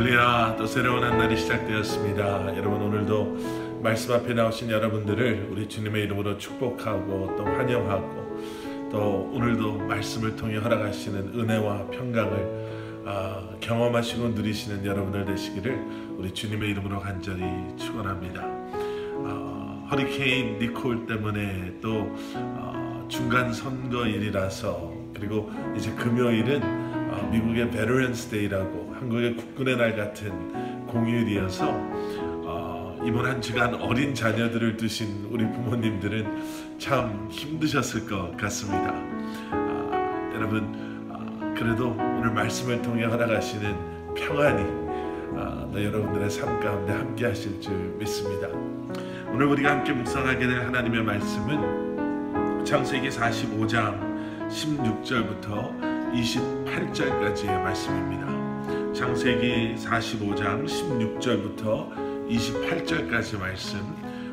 할렐루야. 또 새로운 한 날이 시작되었습니다. 여러분, 오늘도 말씀 앞에 나오신 여러분들을 우리 주님의 이름으로 축복하고 또 환영하고, 또 오늘도 말씀을 통해 허락하시는 은혜와 평강을 경험하시고 누리시는 여러분들 되시기를 우리 주님의 이름으로 간절히 축원합니다. 허리케인 니콜 때문에 또 중간 선거일이라서, 그리고 이제 금요일은 미국의 베터런스 데이라고 한국의 국군의 날 같은 공휴일이어서 이번 한 주간 어린 자녀들을 두신 우리 부모님들은 참 힘드셨을 것 같습니다. 여러분, 그래도 오늘 말씀을 통해 허락하시는 평안이 여러분들의 삶 가운데 함께 하실 줄 믿습니다. 오늘 우리가 함께 묵상하게 될 하나님의 말씀은 창세기 45장 16절부터 28절까지의 말씀입니다. 창세기 45장 16절부터 28절까지 말씀,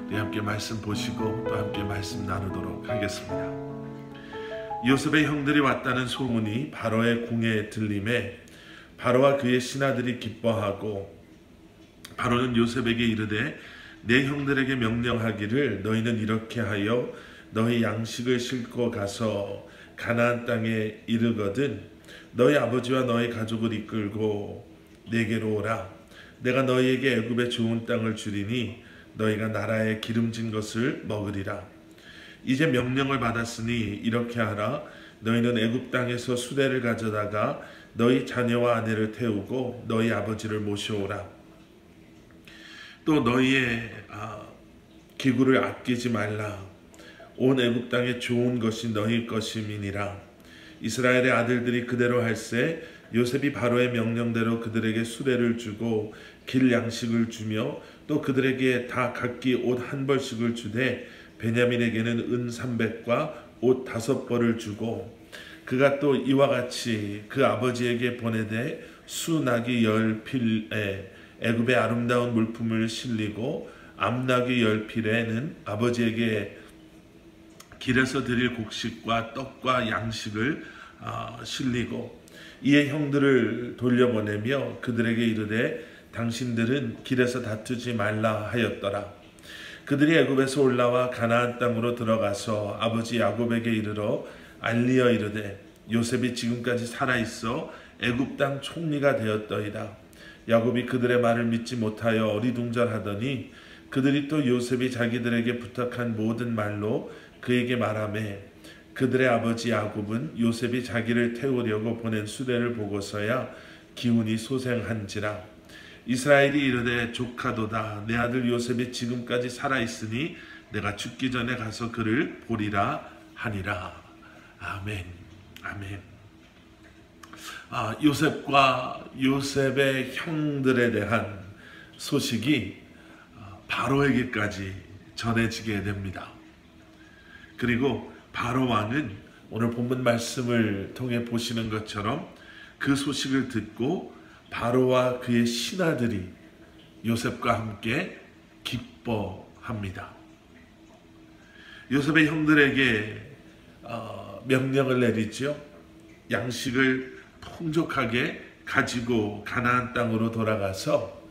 우리 함께 말씀 보시고 또 함께 말씀 나누도록 하겠습니다. 요셉의 형들이 왔다는 소문이 바로의 궁에 들림에 바로와 그의 신하들이 기뻐하고, 바로는 요셉에게 이르되 내 형들에게 명령하기를 너희는 이렇게 하여 너희 양식을 싣고 가서 가나안 땅에 이르거든 너희 아버지와 너희 가족을 이끌고 내게로 오라. 내가 너희에게 애굽의 좋은 땅을 주리니 너희가 나라에 기름진 것을 먹으리라. 이제 명령을 받았으니 이렇게 하라. 너희는 애굽 땅에서 수레를 가져다가 너희 자녀와 아내를 태우고 너희 아버지를 모셔오라. 또 너희의 기구를 아끼지 말라. 온 애굽 땅에 좋은 것이 너희 것임이니라. 이스라엘의 아들들이 그대로 할세 요셉이 바로의 명령대로 그들에게 수레를 주고 길 양식을 주며 또 그들에게 다 각기 옷 한 벌씩을 주되 베냐민에게는 은 300과 옷 5벌을 주고, 그가 또 이와 같이 그 아버지에게 보내되 수나귀 10필에 애굽의 아름다운 물품을 실리고 암나귀 10필에는 아버지에게 길에서 드릴 곡식과 떡과 양식을 실리고, 이에 형들을 돌려보내며 그들에게 이르되 당신들은 길에서 다투지 말라 하였더라. 그들이 애굽에서 올라와 가나안 땅으로 들어가서 아버지 야곱에게 이르러 알리어 이르되 요셉이 지금까지 살아있어 애굽 땅 총리가 되었더이다. 야곱이 그들의 말을 믿지 못하여 어리둥절하더니 그들이 또 요셉이 자기들에게 부탁한 모든 말로 그에게 말하매, 그들의 아버지 야곱은 요셉이 자기를 태우려고 보낸 수레를 보고서야 기운이 소생한지라. 이스라엘이 이르되 조카도다. 내 아들 요셉이 지금까지 살아있으니 내가 죽기 전에 가서 그를 보리라 하니라. 아멘. 아멘. 요셉과 요셉의 형들에 대한 소식이 바로에게까지 전해지게 됩니다. 그리고 바로 왕은 오늘 본문 말씀을 통해 보시는 것처럼 그 소식을 듣고 바로와 그의 신하들이 요셉과 함께 기뻐합니다. 요셉의 형들에게 명령을 내리죠. 양식을 풍족하게 가지고 가나안 땅으로 돌아가서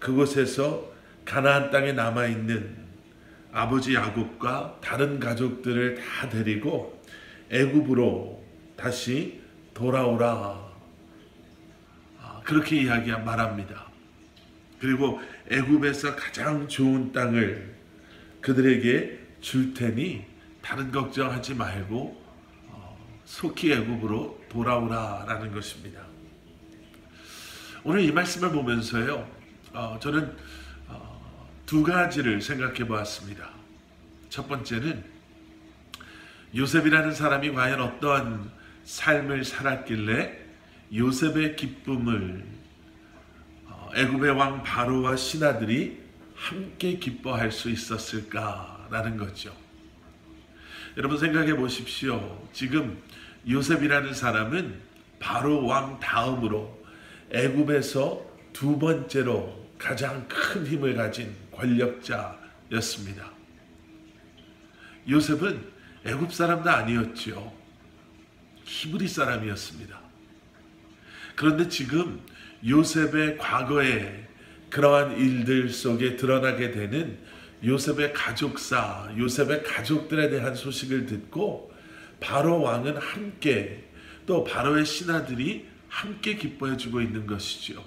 그곳에서 가나안 땅에 남아있는 아버지 야곱과 다른 가족들을 다 데리고 애굽으로 다시 돌아오라. 그렇게 말합니다. 그리고 애굽에서 가장 좋은 땅을 그들에게 줄 테니 다른 걱정하지 말고 속히 애굽으로 돌아오라라는 것입니다. 오늘 이 말씀을 보면서요, 저는 두 가지를 생각해 보았습니다. 첫 번째는 요셉이라는 사람이 과연 어떠한 삶을 살았길래 요셉의 기쁨을 애굽의 왕 바로와 신하들이 함께 기뻐할 수 있었을까라는 거죠. 여러분 생각해 보십시오. 지금 요셉이라는 사람은 바로 왕 다음으로 애굽에서 두 번째로 가장 큰 힘을 가진 권력자였습니다. 요셉은 애굽 사람도 아니었죠. 히브리 사람이었습니다. 그런데 지금 요셉의 과거의 그러한 일들 속에 드러나게 되는 요셉의 가족사, 요셉의 가족들에 대한 소식을 듣고 바로 왕은 함께, 또 바로의 신하들이 함께 기뻐해 주고 있는 것이죠.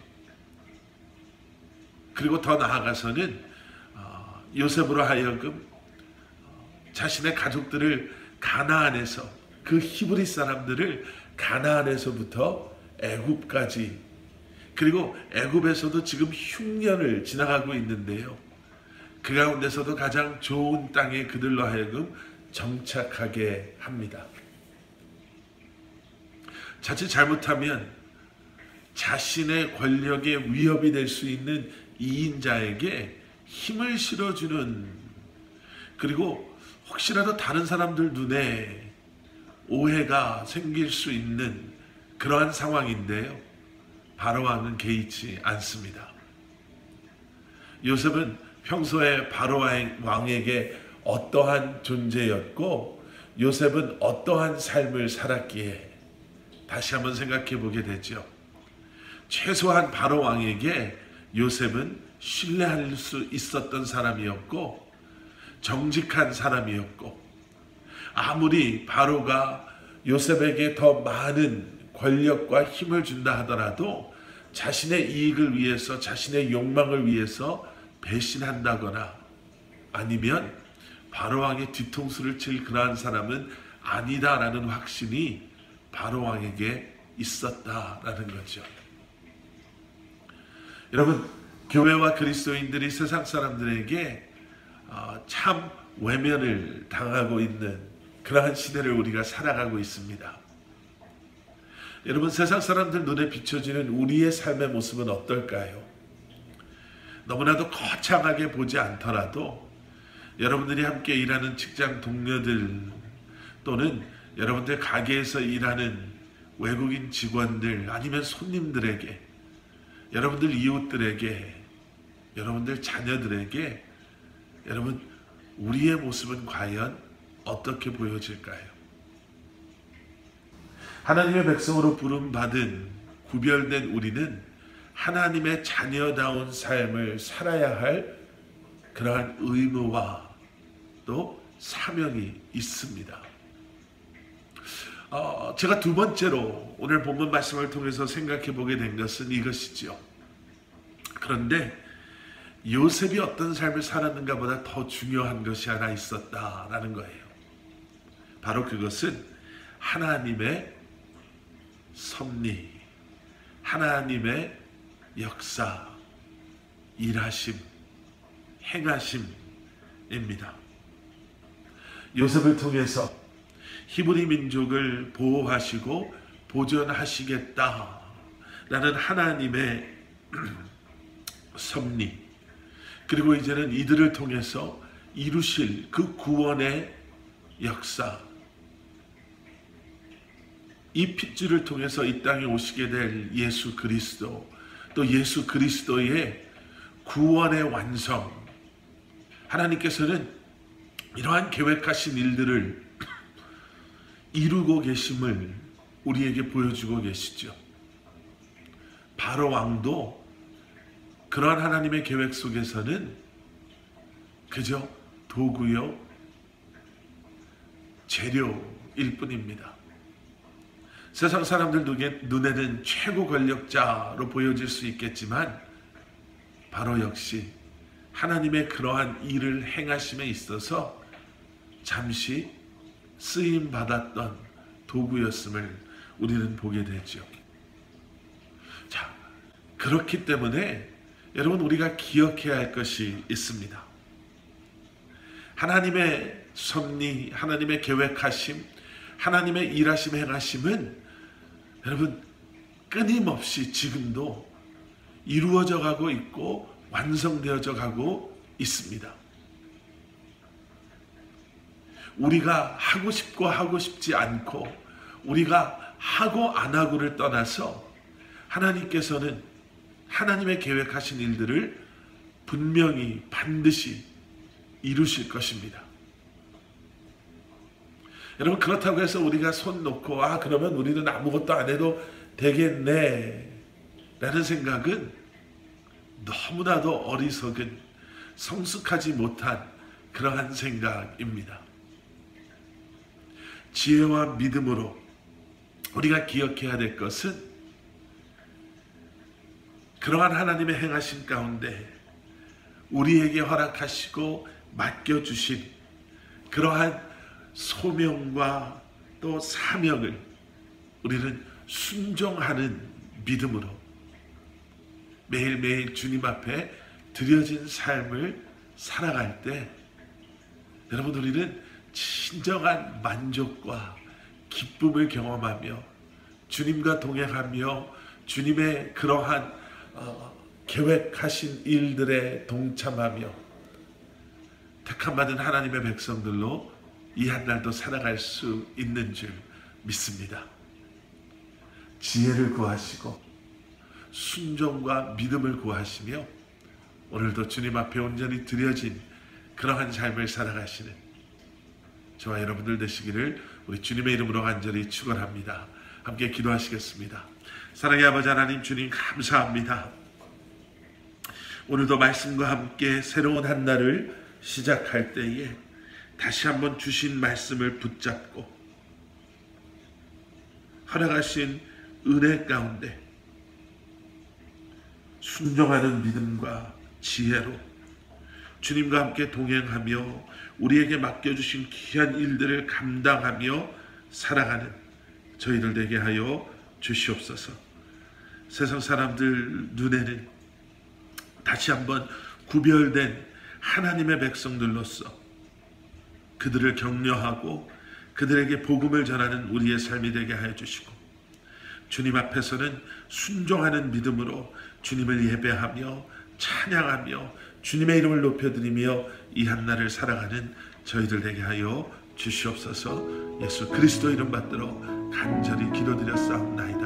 그리고 더 나아가서는 요셉으로 하여금 자신의 가족들을 가나안에서, 그 히브리 사람들을 가나안에서부터 애굽까지, 그리고 애굽에서도 지금 흉년을 지나가고 있는데요, 그 가운데서도 가장 좋은 땅에 그들로 하여금 정착하게 합니다. 자칫 잘못하면 자신의 권력에 위협이 될 수 있는 이인자에게 힘을 실어주는, 그리고 혹시라도 다른 사람들 눈에 오해가 생길 수 있는 그러한 상황인데요, 바로 왕은 개의치 않습니다. 요셉은 평소에 바로 왕에게 어떠한 존재였고 요셉은 어떠한 삶을 살았기에 다시 한번 생각해 보게 되죠. 최소한 바로 왕에게 요셉은 신뢰할 수 있었던 사람이었고 정직한 사람이었고, 아무리 바로가 요셉에게 더 많은 권력과 힘을 준다 하더라도 자신의 이익을 위해서, 자신의 욕망을 위해서 배신한다거나 아니면 바로왕의 뒤통수를 칠 그러한 사람은 아니다라는 확신이 바로왕에게 있었다라는 거죠. 여러분, 교회와 그리스도인들이 세상 사람들에게 참 외면을 당하고 있는 그러한 시대를 우리가 살아가고 있습니다. 여러분, 세상 사람들 눈에 비춰지는 우리의 삶의 모습은 어떨까요? 너무나도 거창하게 보지 않더라도 여러분들이 함께 일하는 직장 동료들, 또는 여러분들 가게에서 일하는 외국인 직원들, 아니면 손님들에게, 여러분들 이웃들에게, 여러분들 자녀들에게, 여러분, 우리의 모습은 과연 어떻게 보여질까요? 하나님의 백성으로 부름받은 구별된 우리는 하나님의 자녀다운 삶을 살아야 할 그러한 의무와 또 사명이 있습니다. 제가 두 번째로 오늘 본문 말씀을 통해서 생각해 보게 된 것은 이것이죠. 그런데 요셉이 어떤 삶을 살았는가 보다 더 중요한 것이 하나 있었다라는 거예요. 바로 그것은 하나님의 섭리, 하나님의 역사, 일하심, 행하심입니다. 요셉을 통해서 히브리 민족을 보호하시고 보존하시겠다라는 하나님의 섭리, 그리고 이제는 이들을 통해서 이루실 그 구원의 역사, 이 핏줄을 통해서 이 땅에 오시게 될 예수 그리스도, 또 예수 그리스도의 구원의 완성, 하나님께서는 이러한 계획하신 일들을 이루고 계심을 우리에게 보여주고 계시죠. 바로 왕도 그러한 하나님의 계획 속에서는 그저 도구요, 재료일 뿐입니다. 세상 사람들 눈에는 최고 권력자로 보여질 수 있겠지만 바로 역시 하나님의 그러한 일을 행하심에 있어서 잠시 쓰임 받았던 도구였음을 우리는 보게 되죠. 자, 그렇기 때문에 여러분, 우리가 기억해야 할 것이 있습니다. 하나님의 섭리, 하나님의 계획하심, 하나님의 일하심, 행하심은 여러분 끊임없이 지금도 이루어져 가고 있고 완성되어져 가고 있습니다. 우리가 하고 싶고 하고 싶지 않고, 우리가 하고 안 하고를 떠나서 하나님께서는 하나님의 계획하신 일들을 분명히 반드시 이루실 것입니다. 여러분, 그렇다고 해서 우리가 손 놓고 그러면 우리는 아무것도 안 해도 되겠네, 라는 생각은 너무나도 어리석은 성숙하지 못한 그러한 생각입니다. 지혜와 믿음으로 우리가 기억해야 될 것은 그러한 하나님의 행하심 가운데 우리에게 허락하시고 맡겨주신 그러한 소명과 또 사명을 우리는 순종하는 믿음으로 매일매일 주님 앞에 드려진 삶을 살아갈 때 여러분, 우리는 진정한 만족과 기쁨을 경험하며 주님과 동행하며 주님의 그러한 계획하신 일들에 동참하며 택함받은 하나님의 백성들로 이 한날도 살아갈 수 있는 줄 믿습니다. 지혜를 구하시고 순종과 믿음을 구하시며 오늘도 주님 앞에 온전히 드려진 그러한 삶을 살아가시는 저와 여러분들 되시기를 우리 주님의 이름으로 간절히 축원합니다. 함께 기도하시겠습니다. 사랑의 아버지 하나님, 주님 감사합니다. 오늘도 말씀과 함께 새로운 한 날을 시작할 때에 다시 한번 주신 말씀을 붙잡고 허락하신 은혜 가운데 순종하는 믿음과 지혜로 주님과 함께 동행하며 우리에게 맡겨주신 귀한 일들을 감당하며 살아가는 저희들 되게 하여 주시옵소서. 세상 사람들 눈에는 다시 한번 구별된 하나님의 백성들로서 그들을 격려하고 그들에게 복음을 전하는 우리의 삶이 되게 하여 주시고 주님 앞에서는 순종하는 믿음으로 주님을 예배하며 찬양하며 주님의 이름을 높여드리며 이 한날을 살아가는 저희들 되게 하여 주시옵소서. 예수 그리스도 이름 받들어 간절히 기도드렸사옵나이다.